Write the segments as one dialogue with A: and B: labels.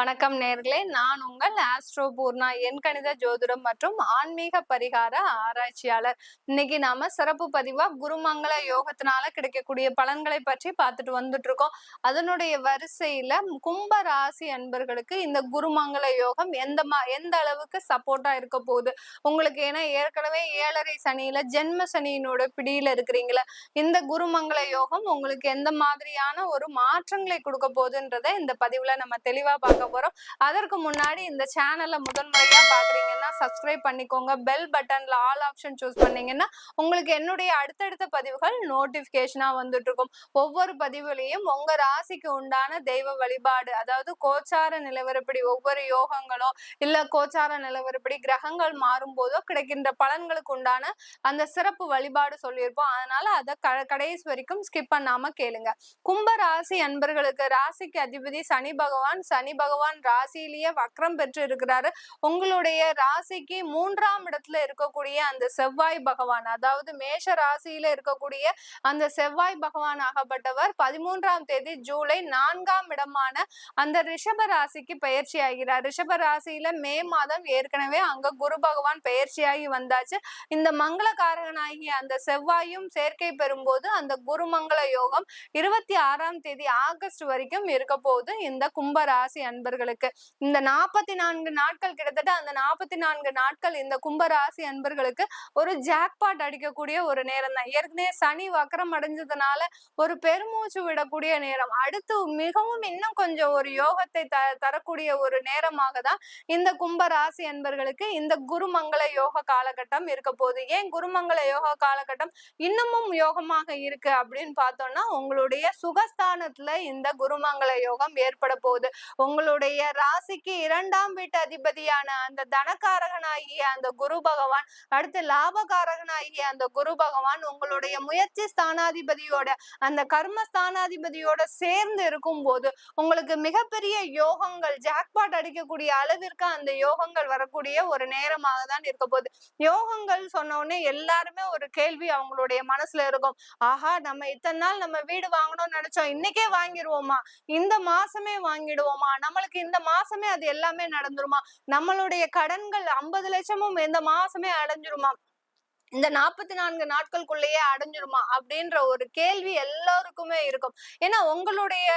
A: வணக்கம் நேர்களே, நான் உங்கள் ஆஸ்ட்ரோ பூர்ணா எண்கணித ஜோதிடம் மற்றும் ஆன்மீக பரிகார ஆராய்ச்சியாளர். இன்னைக்கு நாம சிறப்பு பதிவா குருமங்கள யோகத்தினால கிடைக்கக்கூடிய பலன்களை பற்றி பார்த்துட்டு வந்துட்டு இருக்கோம். அதனுடைய வரிசையில கும்ப ராசி அன்பர்களுக்கு இந்த குருமங்கள யோகம் எந்த அளவுக்கு சப்போர்ட்டா இருக்க போகுது உங்களுக்கு. ஏன்னா ஏற்கனவே 7.5 சனியில ஜென்ம சனியினோட பிடியில இருக்கிறீங்களா, இந்த குருமங்கள யோகம் உங்களுக்கு எந்த மாதிரியான ஒரு மாற்றங்களை கொடுக்க போகுதுன்றதை இந்த பதிவுல நம்ம தெளிவா பார்க்க போறோம். அதற்கு முன்னாடி இந்த சேனலை முதன்முறையா பாக்குறீங்கன்னா சப்ஸ்கிரைப் பண்ணிக்கோங்க. பெல் பட்டன்ல ஆல் ஆப்ஷன் சூஸ் பண்ணீங்கன்னா உங்களுக்கு என்னுடைய அடுத்தடுத்த பதிவுகள் நோட்டிபிகேஷனா வந்துட்டு இருக்கும். ஒவ்வொரு பதிவுலையும் உங்க ராசிக்கு உண்டான தெய்வ வழிபாடு, அதாவது கோச்சார நிலவரப்படி ஒவ்வொரு யோகங்களோ இல்ல கோச்சார நிலவரப்படி கிரகங்கள் மாறும் போதோ கிடைக்கின்ற பலன்களுக்கு உண்டான அந்த சிறப்பு வழிபாடு சொல்லியிருப்போம். அதனால அதை கடைசி வரைக்கும் ஸ்கிப் பண்ணாம கேளுங்க. கும்ப ராசி அன்பர்களுக்கு ராசிக்கு அதிபதி சனி பகவான் ராசியிலேயே வக்ரம் பெற்று இருக்கிறாரு. உங்களுடைய ராசிக்கு 3ஆம் இடத்துல இருக்கக்கூடிய அந்த செவ்வாய் பகவான், அதாவது மேஷ ராசியில இருக்கக்கூடிய அந்த செவ்வாய் பகவான் ஆகப்பட்டவர் 13ஆம் தேதி ஜூலை 4ஆம் இடமான அந்த ரிஷப ராசிக்கு பயிற்சி ஆகிறார். ரிஷப ராசியில மே மாதம் ஏற்கனவே அங்க குரு பகவான் பயிற்சியாகி வந்தாச்சு. இந்த மங்களகாரகனாகிய அந்த செவ்வாயும் சேர்க்கை பெறும்போது அந்த குருமங்கள யோகம் 26ஆம் தேதி ஆகஸ்ட் வரைக்கும் இருக்க போகுது இந்த கும்ப ராசி அன்பர்களுக்கு. இந்த 44 நாட்கள், கிட்டத்தட்ட அந்த 44 நாட்கள் இந்த கும்ப ராசி அன்பர்களுக்கு ஒரு ஜாக்பாட் அடிக்கக்கூடிய ஒரு நேரம் தான். ஏற்கனவே சனி வக்கரம் அடைஞ்சதுனால ஒரு பெருமூச்சு விடக்கூடிய நேரம். அடுத்து மிகவும் இன்னும் கொஞ்சம் ஒரு யோகத்தை தரக்கூடிய ஒரு நேரமாக தான் இந்த கும்ப ராசி அன்பர்களுக்கு இந்த குருமங்கள யோக காலகட்டம் இருக்க போகுது. ஏன் குருமங்கள யோக காலகட்டம் இன்னமும் யோகமாக இருக்கு அப்படின்னு பார்த்தோம்னா, உங்களுடைய சுகஸ்தானத்துல இந்த குருமங்கள யோகம் ஏற்பட போகுது. உங்களுடைய ராசிக்கு 2ஆம் வீட்டு அதிபதியான அந்த தனகாரகனாகிய அந்த குரு பகவான், அடுத்து லாபகாரகனாகிய அந்த குரு பகவான் உங்களுடைய முயற்சி ஸ்தானாதிபதியோட அந்த கர்ம ஸ்தானாதிபதியோட சேர்ந்து இருக்கும் போது உங்களுக்கு மிகப்பெரிய யோகங்கள், ஜாக்பாட் அடிக்கக்கூடிய அளவிற்கு அந்த யோகங்கள் வரக்கூடிய ஒரு நேரமாக தான் இருக்க போகுது. யோகங்கள் சொன்ன உடனே எல்லாருமே ஒரு கேள்வி அவங்களுடைய மனசுல இருக்கும். ஆஹா, நம்ம இத்தனை நாள் நம்ம வீடு வாங்கணும்னு நினைச்சோம், இன்னைக்கே வாங்கிடுவோமா, இந்த மாசமே வாங்கிடுவோமா, நம்மளுக்கு இந்த மாசமே அது எல்லாமே நடந்துருமா, நம்மளுடைய கடன்கள் 50 லட்சமும் இந்த மாசமே அடைஞ்சிருமா, இந்த 44 நாட்களுக்குள்ளேயே அடைஞ்சிருமா அப்படின்ற ஒரு கேள்வி எல்லாருக்குமே இருக்கும். ஏன்னா உங்களுடைய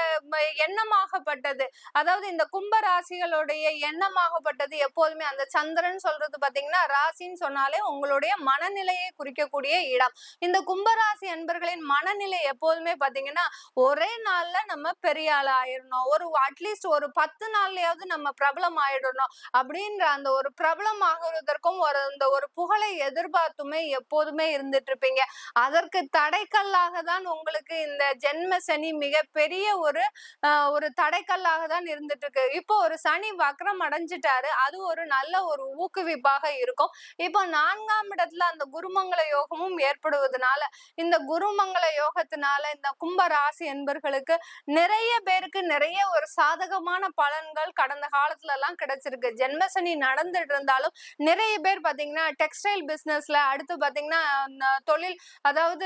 A: எண்ணமாகப்பட்டது, அதாவது இந்த கும்ப ராசிகளுடைய எண்ணமாகப்பட்டது எப்போதுமே அந்த சந்திரன் சொல்றது பாத்தீங்கன்னா, ராசின்னு சொன்னாலே உங்களுடைய மனநிலையை குறிக்கக்கூடிய இடம். இந்த கும்பராசி அன்பர்களின் மனநிலை எப்போதுமே பாத்தீங்கன்னா, ஒரே நாள்ல நம்ம பெரிய ஆள் ஆயிடணும், அட்லீஸ்ட் ஒரு 10 நாள்லயாவது நம்ம பிரபலம் ஆயிடணும் அப்படின்ற அந்த ஒரு பிரபலம் ஆகுவதற்கும் அந்த ஒரு புகழை எதிர்பார்த்துமே எப்போதுமே இருந்துட்டு இருப்பீங்க. அதற்கு தடைக்கல்லாக தான் உங்களுக்கு இந்த ஜென்ம சனி மிகப்பெரிய ஒரு தடைக்கல்லாக தான் இருந்துட்டு இருக்கு. இப்போ ஒரு சனி வக்ரம் அடைஞ்சிட்டாரு, அது ஒரு நல்ல ஒரு ஊக்குவிப்பாக இருக்கும். இப்போ 4ஆம் இடத்துல அந்த குருமங்கள யோகமும் ஏற்படுவதனால இந்த குருமங்கள யோகத்தினால இந்த கும்ப ராசி என்பர்களுக்கு நிறைய பேருக்கு நிறைய ஒரு சாதகமான பலன்கள் கடந்த காலத்துல எல்லாம் கிடைச்சிருக்கு. ஜென்மசனி நடந்துட்டு இருந்தாலும் நிறைய பேர் பாத்தீங்கன்னா டெக்ஸ்டைல் பிசினஸ்ல, அடுத்து பாத்தீங்கன்னா தொழில், அதாவது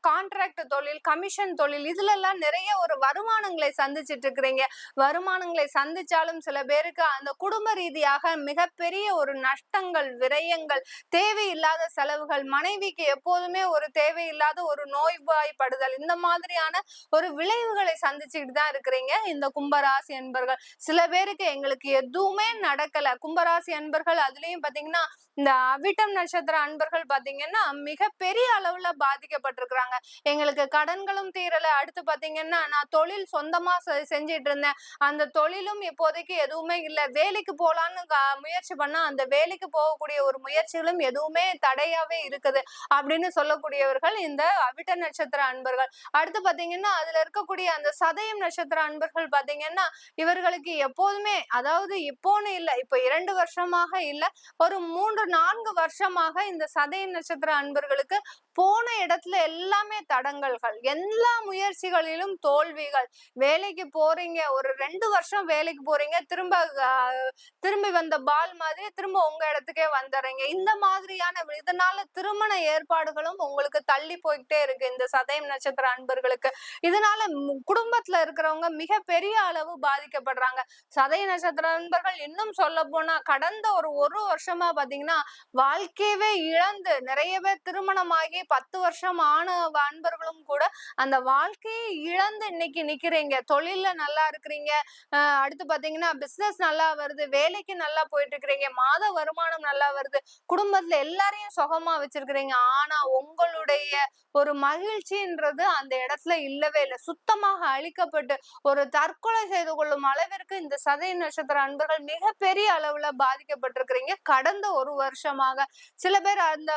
A: கான்ட்ராக்ட் தொழில், கமிஷன் தொழில், இதுல எல்லாம் நிறைய ஒரு வருமானங்களை சந்திச்சிட்டு இருக்கிறீங்க. வருமானங்களை சந்திச்சாலும் சில பேருக்கு அந்த குடும்ப ரீதியாக மிகப்பெரிய ஒரு நஷ்டங்கள், விரயங்கள், தேவையில்லாத செலவுகள், மனைவிக்கு எப்போதுமே ஒரு தேவையில்லாத ஒரு நோய்வாய்ப்படுதல், இந்த மாதிரியான ஒரு விளைவுகளை சந்திச்சுட்டு தான் இருக்கிறீங்க இந்த கும்பராசி அன்பர்கள். சில பேருக்கு எங்களுக்கு எதுவுமே நடக்கல, கும்பராசி அன்பர்கள் அதுலயும் பாத்தீங்கன்னா இந்த அவிட்டம் நட்சத்திர அன்பர்கள் பாத்தீங்கன்னா மிகப்பெரிய அளவுல பாதிக்கப்பட்டிருக்கிறாங்க. எங்களுக்கு கடன்களும் தீரல, அடுத்து பாத்தீங்கன்னா நான் தொழில் சொந்தமா செஞ்சிட்டு இருந்தேன், அந்த தொழிலும் இப்போதைக்கு எதுவுமே இல்ல, வேலைக்கு போலான்னு முயற்சி பண்ணா அந்த வேலைக்கு போகக்கூடிய ஒரு முயற்சிகளும் எதுவுமே தடையாவே இருக்குது அப்படின்னு சொல்லக்கூடியவர்கள் இந்த அவிட்ட நட்சத்திர அன்பர்கள். அடுத்து பாத்தீங்கன்னா அதுல இருக்கக்கூடிய அந்த சதயம் நட்சத்திர அன்பர்கள் பாத்தீங்கன்னா இவர்களுக்கு எப்போதுமே, அதாவது இப்போன்னு இல்ல, இப்ப 2 வருஷமாக இல்ல, ஒரு 3-4 வருஷமாக இந்த சதயம் நட்சத்திர அன்பர்களுக்கு போன இடத்துல எல்லாமே தடங்கல்கள், எல்லா முயற்சிகளிலும் தோல்விகள். வேலைக்கு போறீங்க, ஒரு 2 வருஷம் வேலைக்கு போறீங்க, திரும்பி வந்த பால் மாதிரி திரும்ப உங்க இடத்துக்கே வந்துடுறீங்க. இந்த மாதிரியான இதனால திருமண ஏற்பாடுகளும் உங்களுக்கு தள்ளி போய்கிட்டே இருக்கு இந்த சதயம் நட்சத்திர அன்பர்களுக்கு. இதனால குடும்பத்துல இருக்கிறவங்க மிக பெரிய அளவு பாதிக்கப்படுறாங்க. சதய நட்சத்திர அன்பர்கள் இன்னும் சொல்ல போனா கடந்த ஒரு வருஷமா பாத்தீங்கன்னா வாழ்க்கையவே இழந்து நிறைய பேர் திருமணமாகி 10 வருஷம் ஆன அன்பர்களும் கூட அந்த வாழ்க்கையை இழந்து இன்னைக்கு நிக்கிறீங்க. தொழில்ல நல்லா இருக்கிறீங்க, அடுத்து பாத்தீங்கன்னா பிசினஸ் நல்லா வருது, வேலைக்கு நல்லா போயிட்டு இருக்கிறீங்க, மாத வருமானம் நல்லா வருது, குடும்பத்துல எல்லாரையும் சுகமா வச்சிருக்கிறீங்க. ஆனா உங்களுடைய ஒரு மகிழ்ச்சின்றது அந்த இடத்துல இல்லவே இல்லை. சுத்தமாக அழிக்கப்பட்டு ஒரு தற்கொலை செய்து கொள்ளும் அளவிற்கு இந்த சதய நட்சத்திர அன்பர்கள் மிகப்பெரிய அளவுல பாதிக்கப்பட்டிருக்கிறீங்க கடந்த ஒரு வருஷமாக. சில பேர் அந்த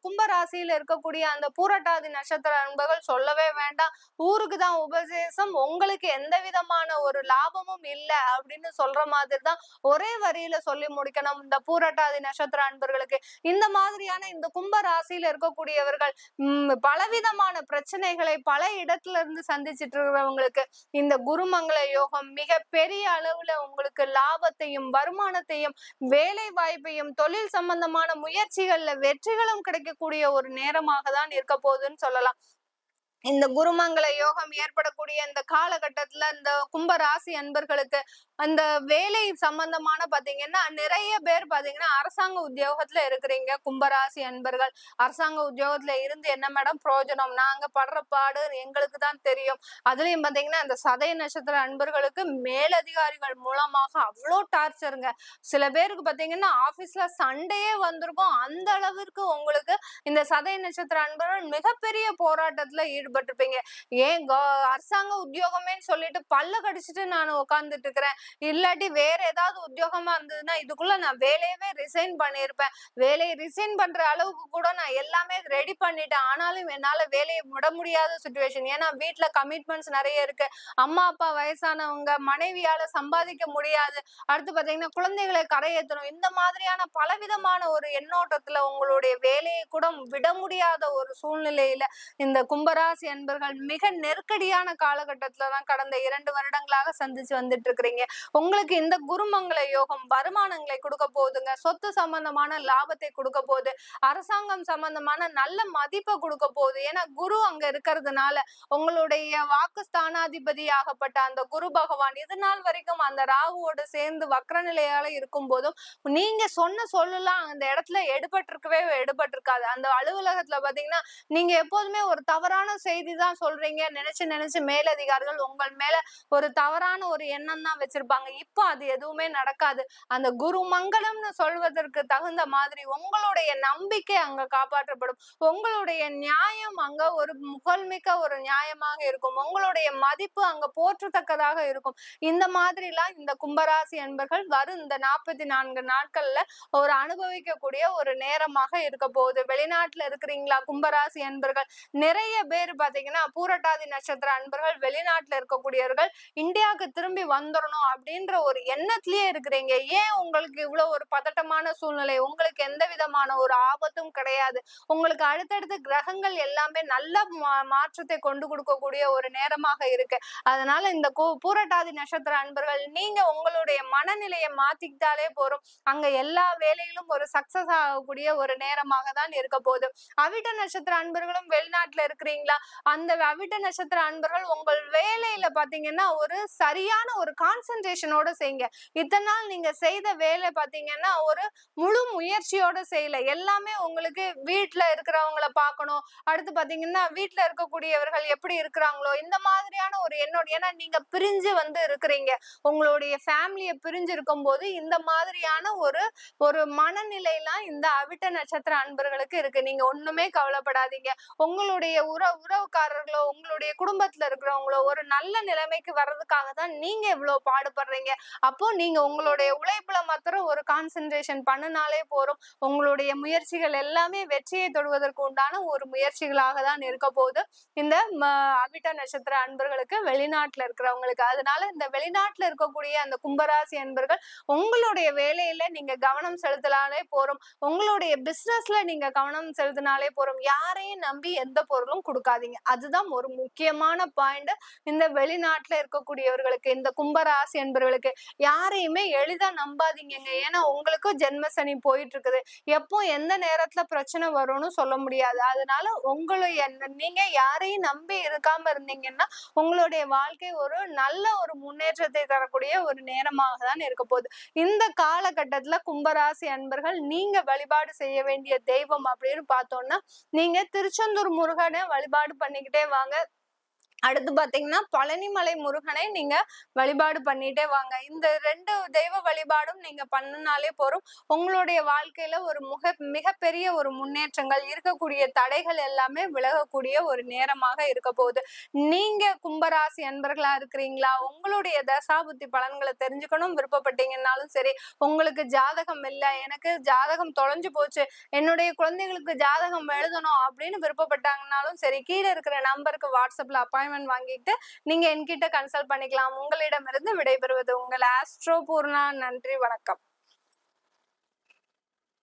A: கும்பராசியில இருக்கக்கூடிய அந்த பூரட்டாதி நட்சத்திர அன்பர்கள் சொல்லவே வேண்டாம். ஊருக்கு தான் உபதேசம், உங்களுக்கு எந்த விதமான ஒரு லாபமும் இல்லை அப்படின்னு சொல்ற மாதிரி தான் ஒரே வரியில சொல்லி முடிக்கணும் இந்த பூரட்டாதி நட்சத்திர அன்பர்களுக்கு. இந்த மாதிரியான இந்த கும்ப ராசியில இருக்கக்கூடியவர்கள் பலவிதமான பிரச்சனைகளை பல இடத்துல இருந்து சந்திச்சிட்டு இருக்கிறவங்களுக்கு இந்த குருமங்கள யோகம் மிக பெரிய அளவுல உங்களுக்கு லாபத்தையும் வருமானத்தையும் வேலை வாய்ப்பையும் தொழில் சம்பந்தமான முயற்சிகள்ல வெற்றிகளும் கிடைக்கக்கூடிய ஒரு நேரமாக தான் இருக்க போகுதுன்னு சொல்லலாம். இந்த குருமங்கள யோகம் ஏற்படக்கூடிய இந்த காலகட்டத்துல இந்த கும்ப ராசி அன்பர்களுக்கு அந்த வேலை சம்பந்தமான பாத்தீங்கன்னா நிறைய பேர் பாத்தீங்கன்னா அரசாங்க உத்தியோகத்துல இருக்கிறீங்க. கும்பராசி அன்பர்கள் அரசாங்க உத்தியோகத்துல இருந்து என்ன மேடம் பிரயோஜனம், நாங்க படுற பாடு எங்களுக்கு தான் தெரியும். அதுலயும் பாத்தீங்கன்னா இந்த சதய நட்சத்திர அன்பர்களுக்கு மேலதிகாரிகள் மூலமாக அவ்வளோ டார்ச்சருங்க. சில பேருக்கு பாத்தீங்கன்னா ஆபீஸ்ல சண்டையே வந்திருக்கும். அந்த அளவிற்கு உங்களுக்கு இந்த சதய நட்சத்திர அன்பர்கள் மிகப்பெரிய போராட்டத்துல ஈடுபட்டிருப்பீங்க. ஏன் அரசாங்க உத்தியோகமே சொல்லிட்டு பல்ல கடிச்சிட்டு நான் உட்கார்ந்துட்டு இருக்கிறேன், இல்லாட்டி வேற ஏதாவது உத்தியோகமா இருந்ததுன்னா இதுக்குள்ள நான் வேலையவே ரிசைன் பண்ணிருப்பேன். வேலையை ரிசைன் பண்ற அளவுக்கு கூட நான் எல்லாமே ரெடி பண்ணிட்டேன். ஆனாலும் என்னால வேலையை விட முடியாத சுச்சுவேஷன். ஏன்னா வீட்டுல கமிட்மெண்ட்ஸ் நிறைய இருக்கு. அம்மா அப்பா வயசானவங்க, மனைவியால சம்பாதிக்க முடியாது, அடுத்து பாத்தீங்கன்னா குழந்தைகளை கரையேற்றணும். இந்த மாதிரியான பலவிதமான ஒரு எண்ணோட்டத்துல உங்களுடைய வேலையை கூட விட முடியாத ஒரு சூழ்நிலையில இந்த கும்பராசி அன்பர்கள் மிக நெருக்கடியான காலகட்டத்துலதான் கடந்த 2 வருடங்களாக சந்திச்சு வந்துட்டு இருக்கிறீங்க. உங்களுக்கு இந்த குருமங்கள யோகம் வருமானங்களை கொடுக்க போகுதுங்க. சொத்து சம்பந்தமான லாபத்தை கொடுக்க போகுது, அரசாங்கம் சம்பந்தமான நல்ல மதிப்பை கொடுக்க போகுது. ஏன்னா குரு அங்க இருக்கிறதுனால உங்களுடைய வாக்கு ஸ்தானாதிபதி ஆகப்பட்ட அந்த குரு பகவான் இது நாள் வரைக்கும் அந்த ராகுவோடு சேர்ந்து வக்ர நிலையால இருக்கும் போதும் நீங்க சொன்ன சொல்லலாம் அந்த இடத்துல எடுபட்டிருக்காது. அந்த அலுவலகத்துல பாத்தீங்கன்னா நீங்க எப்போதுமே ஒரு தவறான செய்தி தான் சொல்றீங்க நினைச்சு மேலதிகாரிகள் உங்கள் மேல ஒரு தவறான ஒரு எண்ணம் தான் வச்சிருப்பாங்க. இப்ப அது எதுவுமே நடக்காது. அந்த குரு மங்களம்னு சொல்வதற்கு தகுந்த மாதிரி உங்களுடைய நம்பிக்கை அங்க காப்பாற்றப்படும். உங்களுடைய நியாயம் அங்க ஒரு புகழ்மிக்க ஒரு நியாயமாக இருக்கும். உங்களுடைய மதிப்பு அங்க போற்றத்தக்கதாக இருக்கும். இந்த மாதிரி எல்லாம் இந்த கும்பராசி அன்பர்கள் வரும் இந்த 44 நாட்கள்ல ஒரு அனுபவிக்கக்கூடிய ஒரு நேரமாக இருக்க போகுது. வெளிநாட்டுல இருக்கிறீங்களா கும்பராசி அன்பர்கள்? நிறைய பேர் பாத்தீங்கன்னா பூரட்டாதி நட்சத்திர அன்பர்கள் வெளிநாட்டுல இருக்கக்கூடியவர்கள் இந்தியாவுக்கு திரும்பி வந்துடணும் அப்படின்ற ஒரு எண்ணத்திலேயே இருக்கிறீங்க. ஏன் உங்களுக்கு இவ்வளவு ஒரு பதட்டமான சூழ்நிலை? உங்களுக்கு எந்த விதமான ஒரு ஆபத்தும் கிடையாது. உங்களுக்கு அடுத்தடுத்து கிரகங்கள் எல்லாமே நல்ல மாற்றத்தை கொண்டு கொடுக்கக்கூடிய ஒரு நேரமாக இருக்கு. அதனால இந்த பூரட்டாதி நட்சத்திர அன்பர்கள் நீங்க உங்களுடைய மனநிலையை மாத்திக்கிட்டாலே போறோம். அங்க எல்லா வேலையிலும் ஒரு சக்சஸ் ஆகக்கூடிய ஒரு நேரமாக தான் இருக்க போகுது. அவிட்ட நட்சத்திர அன்பர்களும் வெளிநாட்டுல இருக்கிறீங்களா? அந்த அவிட்ட நட்சத்திர அன்பர்கள் உங்கள் வேலையில பாத்தீங்கன்னா ஒரு சரியான ஒரு கான்சென்ட்ரேஷனோட செய்யுங்க. இத்தனை நாள் நீங்க செய்த வேலை பாத்தீங்கன்னா ஒரு முழு முயற்சியோட செய்யல. எல்லாமே உங்களுக்கு வீட்டுல இருக்கிறவங்களை பார்க்கணும், அடுத்து பாத்தீங்கன்னா வீட்டுல இருக்கக்கூடியவர்கள் எப்படி இருக்கிறாங்களோ இந்த மாதிரியான ஒரு எண்ணோட. ஏன்னா நீங்க பிரிஞ்சு இருக்கிறீங்க, உங்களுடைய ஃபேமிலிய பிரிஞ்சு இருக்கும் போது இந்த மாதிரியான ஒரு மனநிலையெல்லாம் இந்த அவிட்ட நட்சத்திர அன்பர்களுக்கு இருக்கு. நீங்க ஒண்ணுமே கவலைப்படாதீங்க. உங்களுடைய உறவுக்காரர்களோ உங்களுடைய குடும்பத்துல இருக்கிறவங்களோ ஒரு நல்ல நிலைமைக்கு வர்றதுக்காக தான் நீங்க இவ்வளவு பாடுபடுறீங்க. அப்போ நீங்க உங்களுடைய உழைப்புல மாத்திரம் ஒரு கான்சென்ட்ரேஷன் பண்ணுனாலே போறோம். உங்களுடைய முயற்சிகள் எல்லாமே வெற்றியை தொடுவதற்கு உண்டான ஒரு முயற்சிகளாக தான் இருக்க போகுது இந்த அவிட்ட நட்சத்திர அன்பர்களுக்கு, வெளிநாட்டுல இருக்கிறவங்களுக்கு. அதனால இந்த வெளிநாட்டுல இருக்கக்கூடிய அந்த கும்பராசி அன்பர்கள் உங்களுடைய வேலையில நீங்க கவனம் செலுத்தினாலே போறோம். உங்களுடைய பிசினஸ்ல நீங்க கவனம் செலுத்தினாலே போறோம். யாரையும் நம்பி எந்த பொருளும் கொடுக்காதீங்க. அதுதான் ஒரு முக்கியமான பாயிண்ட். இந்த வெளிநாட்டுல இருக்கக்கூடியவர்களுக்கு, இந்த கும்பராசி அன்பர்களுக்கு யாரையுமே எளிதா நம்பாதீங்கங்க. ஏன்னா உங்களுக்கும் ஜென்ம சனி போயிட்டு இருக்குது. எப்போ எந்த நேரத்துல பிரச்சனை வரும்னு சொல்ல முடியாது. அதனால நீங்க யாரையும் நம்பி இருக்காம இருந்தீங்கன்னா உங்களுடைய வாழ்க்கை ஒரு நல்ல ஒரு முன்னேற்றத்தை தரக்கூடிய ஒரு நேரமாக தான் இருக்க போகுது. இந்த காலகட்டத்துல கும்பராசி அன்பர்கள் நீங்க வழிபாடு செய்ய வேண்டிய தெய்வம் அப்படின்னு பார்த்தோம்னா, நீங்க திருச்செந்தூர் முருகனை வழிபாடு பண்ணிக்கிட்டே வாங்க. அடுத்து பாத்தீங்கன்னா பழனிமலை முருகனை நீங்க வழிபாடு பண்ணிட்டே வாங்க. இந்த 2 தெய்வ வழிபாடும் நீங்க பண்ணினாலே போறோம். உங்களுடைய வாழ்க்கையில ஒரு மிகப்பெரிய ஒரு முன்னேற்றங்கள், இருக்கக்கூடிய தடைகள் எல்லாமே விலகக்கூடிய ஒரு நேரமாக இருக்க போகுது. நீங்க கும்பராசி அன்பர்களா இருக்கிறீங்களா? உங்களுடைய தசாபுத்தி பலன்களை தெரிஞ்சுக்கணும் விருப்பப்பட்டீங்கன்னாலும் சரி, உங்களுக்கு ஜாதகம் இல்ல, எனக்கு ஜாதகம் தொலைஞ்சு போச்சு, என்னுடைய குழந்தைகளுக்கு ஜாதகம் எழுதணும் அப்படின்னு விருப்பப்பட்டாங்கன்னாலும் சரி, கீழே இருக்கிற நம்பருக்கு வாட்ஸ்அப்ல அப்பாயின்மெண்ட் வாங்கிட்டு நீங்க என்கிட்ட கன்சல்ட் பண்ணிக்கலாம். உங்களிடமிருந்து விடைபெறுவது உங்கள் ஆஸ்ட்ரோ பூர்ணா. நன்றி, வணக்கம்.